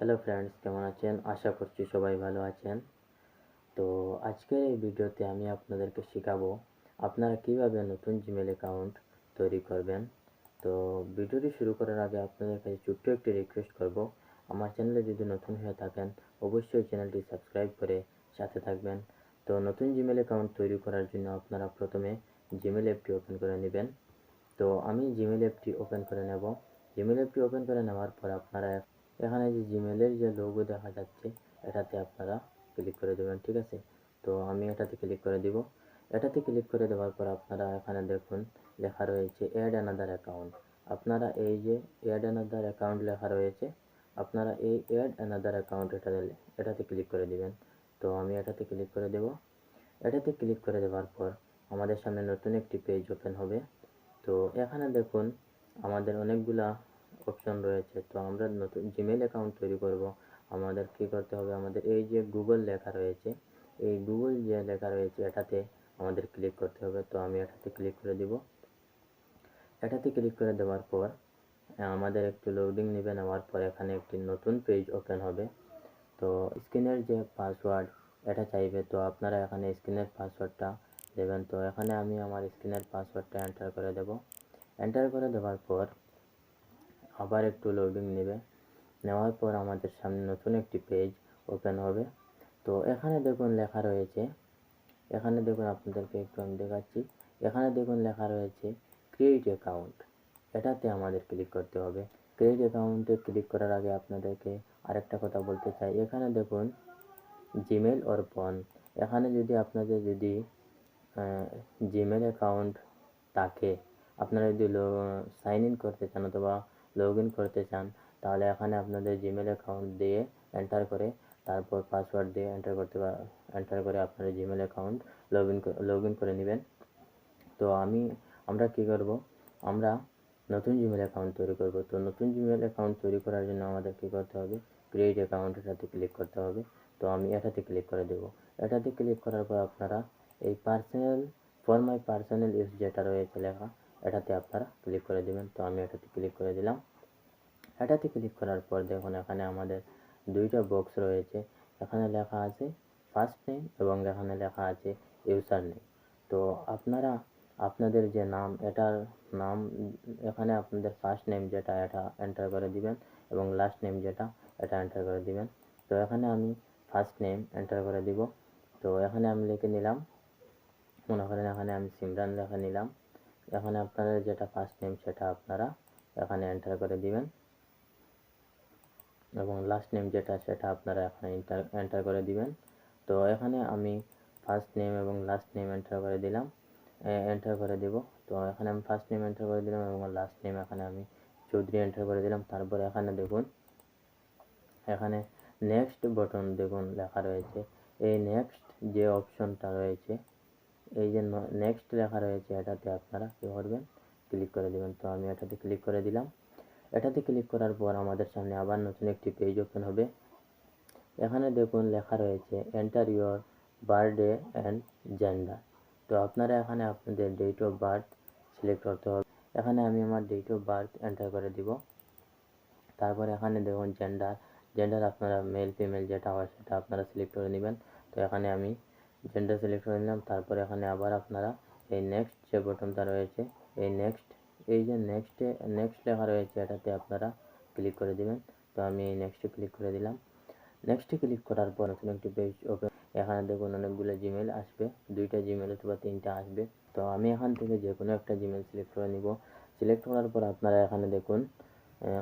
Hello friends, কেমন আছেন? আশা করছি সবাই ভালো আছেন। তো আজকের এই ভিডিওতে আমি আপনাদেরকে শেখাবো আপনারা কিভাবে নতুন জিমেল অ্যাকাউন্ট তৈরি করবেন। তো ভিডিওটি শুরু করার আগে আপনাদের কাছে ছোট্ট একটি রিকোয়েস্ট করব, আমার চ্যানেলে যদি নতুন হয়ে থাকেন অবশ্যই চ্যানেলটি সাবস্ক্রাইব করে সাথে থাকবেন। তো নতুন জিমেল অ্যাকাউন্ট তৈরি করার জন্য আপনারা প্রথমে জিমেল অ্যাপটি ওপেন করে নেবেন। তো আমি জিমেল অ্যাপটি ওপেন করে নেব। জিমেল অ্যাপটি ওপেন করে নেওয়ার পর আপনারা এখানে যে জিমেলের যে লোগো দেখা যাচ্ছে এটাতে আপনারা ক্লিক করে দেবেন, ঠিক আছে? তো আমি এটাতে ক্লিক করে দিব। এটাতে ক্লিক করে দেওয়ার পর আপনারা এখানে দেখুন লেখা রয়েছে অ্যাড অ্যানাদার অ্যাকাউন্ট। আপনারা এই যে অ্যাড অ্যানাদার অ্যাকাউন্ট লেখা রয়েছে, আপনারা এই অ্যাড অ্যানাদার অ্যাকাউন্ট এটাতে ক্লিক করে দিবেন। তো আমি এটাতে ক্লিক করে দেব। এটাতে ক্লিক করে দেওয়ার পর আমাদের সামনে নতুন একটি পেজ ওপেন হবে। তো এখানে দেখুন আমাদের অনেকগুলা অপশন রয়েছে। তো আমরা নতুন জিমেল অ্যাকাউন্ট তৈরি করব, আমাদের কি করতে হবে, আমাদের এই যে গুগল লেখা রয়েছে, এই গুগল যে লেখা রয়েছে এটাতে আমাদের ক্লিক করতে হবে। তো আমি এটাতে ক্লিক করে দিব। এটাতে ক্লিক করে দেওয়ার পর আমাদের একটু লোডিং নেবে, নেওয়ার পর এখানে একটি নতুন পেজ ওপেন হবে। তো স্ক্রিনের যে পাসওয়ার্ড এটা চাইবে, তো আপনারা এখানে স্ক্রিনের পাসওয়ার্ডটা দেবেন। তো এখানে আমি আমার স্ক্রিনের পাসওয়ার্ডটা এন্টার করে দেব। এন্টার করে দেওয়ার পর আবার একটু লোডিং নেবে, নেওয়ার পর আমাদের সামনে নতুন একটি পেজ ওপেন হবে। তো এখানে দেখুন লেখা রয়েছে, এখানে দেখুন আপনাদেরকে একটু আমি দেখাচ্ছি, এখানে দেখুন লেখা রয়েছে ক্রিয়েট অ্যাকাউন্ট। এটাতে আমাদের ক্লিক করতে হবে। ক্রিয়েট অ্যাকাউন্টে ক্লিক করার আগে আপনাদেরকে আরেকটা কথা বলতে চাই, এখানে দেখুন জিমেল ওর ফোন, এখানে যদি আপনাদের যদি জিমেল অ্যাকাউন্ট থাকে, আপনারা যদি সাইন ইন করতে চান অথবা লগ ইন করতে চান, তাহলে এখানে আপনাদের জিমেল অ্যাকাউন্ট দিয়ে এন্টার করে তারপর পাসওয়ার্ড দিয়ে এন্টার করে আপনার জিমেল অ্যাকাউন্ট লগ ইন করে নেবেন। তো আমরা কি করব, আমরা নতুন জিমেল অ্যাকাউন্ট তৈরি করব। তো নতুন জিমেল অ্যাকাউন্ট তৈরি করার জন্য আমাদের কি করতে হবে, ক্রিয়েট অ্যাকাউন্ট এটাতে ক্লিক করতে হবে। তো আমি এটাতে ক্লিক করে দেব। এটাতে ক্লিক করার পর আপনারা এই personal for my personal use যেটা রয়েছে লেখা, এটাতে আপনারা ক্লিক করে দেবেন। তো আমি এটাতে ক্লিক করে দিলাম। এটাতে ক্লিক করার পর দেখুন এখানে আমাদের দুইটা বক্স রয়েছে, এখানে লেখা আছে ফার্স্ট নেম এবং এখানে লেখা আছে ইউজার নেম। তো আপনারা আপনাদের যে নাম, এটার নাম এখানে আপনাদের ফার্স্ট নেম যেটা এটা এন্টার করে দিবেন এবং লাস্ট নেম যেটা এটা এন্টার করে দিবেন। তো এখানে আমি ফার্স্ট নেম এন্টার করে দিব। তো এখানে আমি লিখে নিলাম, মনে করেন এখানে আমি সিমরান লিখে নিলাম। এখানে আপনাদের যেটা ফার্স্ট নেম সেটা আপনারা এখানে এন্টার করে দিবেন এবং লাস্ট নেম যেটা সেটা আপনারা এখানে এন্টার করে দিবেন। তো এখানে আমি ফার্স্ট নেম এবং লাস্ট নেম এন্টার করে দিলাম, এন্টার করে দিব। তো এখানে আমি ফার্স্ট নেম এন্টার করে দিলাম এবং লাস্ট নেম এখানে আমি চৌধুরী এন্টার করে দিলাম। তারপরে এখানে দেখুন এখানে নেক্সট বাটন দেখুন লেখা রয়েছে, এই নেক্সট যে অপশনটা রয়েছে, এই যে নেক্সট লেখা রয়েছে এটাতে আপনারা কী করবেন, ক্লিক করে দেবেন। তো আমি এটাতে ক্লিক করে দিলাম। এটাতে ক্লিক করার পর আমাদের সামনে আবার নতুন একটি পেজ ওপেন হবে। এখানে দেখুন লেখা রয়েছে enter your birthday and gender. তো আপনারা এখানে আপনাদের ডেট অফ বার্থ সিলেক্ট করতে হবে। এখানে আমি আমার ডেট অফ বার্থ এন্টার করে দিব। তারপর এখানে দেখুন জেন্ডার আপনারা মেল ফিমেল যেটা হয় সেটা আপনারা সিলেক্ট করে নেবেন। তো এখানে আমি জেন্ডার সিলেক্ট করে নিলাম। তারপর এখানে আবার আপনারা এই নেক্সট যে বাটনটা রয়েছে, এই যে নেক্সট লেখা রয়েছে এটাতে আপনারা ক্লিক করে দিবেন। তো আমি এই নেক্সটে ক্লিক করে দিলাম। নেক্সটে ক্লিক করার পর নতুন একটি পেজ ওপেন, এখানে দেখুন অনেকগুলো জিমেল আসবে, দুইটা জিমেল অথবা তিনটা আসবে। তো আমি এখান থেকে যে কোনো একটা জিমেল সিলেক্ট করে নিব। সিলেক্ট করার পর আপনারা এখানে দেখুন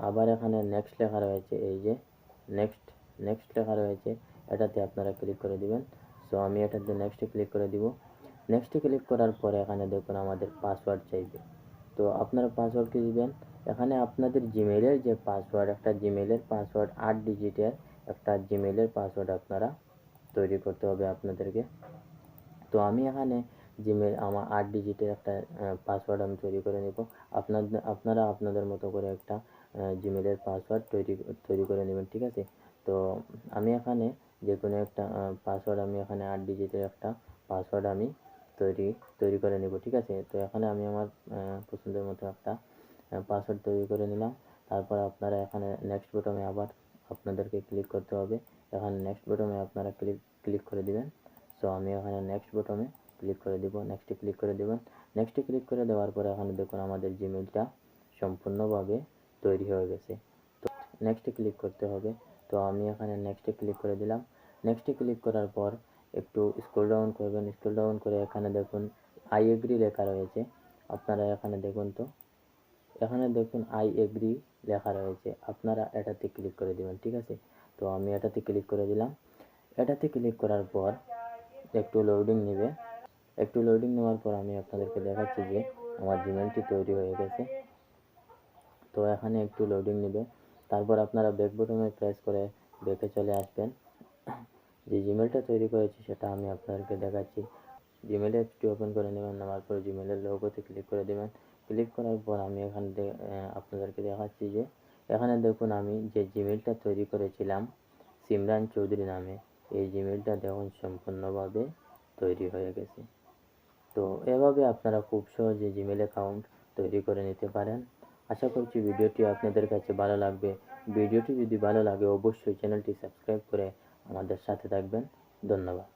আবার এখানে নেক্সট লেখা রয়েছে, এই যে নেক্সট লেখা রয়েছে এটাতে আপনারা ক্লিক করে দিবেন। সো আমি এটাতে নেক্সটে ক্লিক করে দিব। নেক্সটে ক্লিক করার পরে এখানে দেখুন আমাদের পাসওয়ার্ড চাইবে। তো আপনারা পাসওয়ার্ড কি দিবেন, এখানে আপনাদের জিমেলের যে পাসওয়ার্ড, একটা জিমেলের পাসওয়ার্ড 8 ডিজিটের একটা জিমেলের পাসওয়ার্ড আপনারা তৈরি করতে হবে আপনাদেরকে। তো আমি এখানে জিমেল আমার 8 ডিজিটের একটা পাসওয়ার্ড আমি তৈরি করে নেব। আপনারা আপনাদের মতো করে একটা জিমেলের পাসওয়ার্ড তৈরি করে নেবেন, ঠিক আছে? তো আমি এখানে যে কোনো একটা পাসওয়ার্ড আমি এখানে 8 ডিজিটের একটা পাসওয়ার্ড আমি তৈরি করে নেব, ঠিক আছে? তো এখানে আমি আমার পছন্দের মতো একটা পাসওয়ার্ড তৈরি করে নিলাম। তারপর আপনারা এখানে নেক্সট বোতামে আবার আপনাদেরকে ক্লিক করতে হবে। এখানে নেক্সট বটনে আপনারা ক্লিক করে দিবেন। সো আমি এখানে নেক্সট বটনে ক্লিক করে দিব, নেক্সটে ক্লিক করে দিবেন। নেক্সটে ক্লিক করে দেওয়ার পরে এখানে দেখুন আমাদের জিমেইলটা সম্পূর্ণভাবে তৈরি হয়ে গেছে। তো নেক্সটে ক্লিক করতে হবে। তো আমি এখানে নেক্সটে ক্লিক করে দিলাম। নেক্সটে ক্লিক করার পর একটু স্ক্রল ডাউন করবেন। স্ক্রল ডাউন করে এখানে দেখুন আই এগ্রি লেখা রয়েছে। আপনারা এখানে দেখুন তো, এখানে দেখুন আই এগ্রি লেখা রয়েছে, আপনারা এটাতে ক্লিক করে দিবেন। ঠিক আছে, তো আমি এটাতে ক্লিক করে দিলাম। এটাতে ক্লিক করার পর একটু লোডিং নেবে। একটু লোডিং নেওয়ার পর আমি আপনাদেরকে দেখাচ্ছি যে আমার জিমেইলটি তৈরি হয়ে গেছে। তো এখানে একটু লোডিং নেবে, তারপর আপনারা ব্যাক বাটনে প্রেস করে ব্যাকে চলে আসবেন। যে জিমেইলটা তৈরি করেছি সেটা আমি আপনাদেরকে দেখাচ্ছি। জিমেইল অ্যাপসটি ওপেন করে নেবেন, নেওয়ার পর জিমেইলের লোগোতে ক্লিক করে দেবেন। ক্লিক করার পর আমি এখানে আপনাদেরকে দেখাচ্ছি যে এখানে দেখুন আমি যে জিমেইলটা তৈরি করেছিলাম সিমরান চৌধুরী নামে, এই জিমেইলটা দেখুন সম্পূর্ণভাবে তৈরি হয়ে গেছে। তো এভাবে আপনারা খুব সহজে জিমেইল অ্যাকাউন্ট তৈরি করে নিতে পারেন। আশা করছি ভিডিওটি আপনাদের কাছে ভালো লাগবে। ভিডিওটি যদি ভালো লাগে অবশ্যই চ্যানেলটি সাবস্ক্রাইব করে আমাদের সাথে থাকবেন। ধন্যবাদ।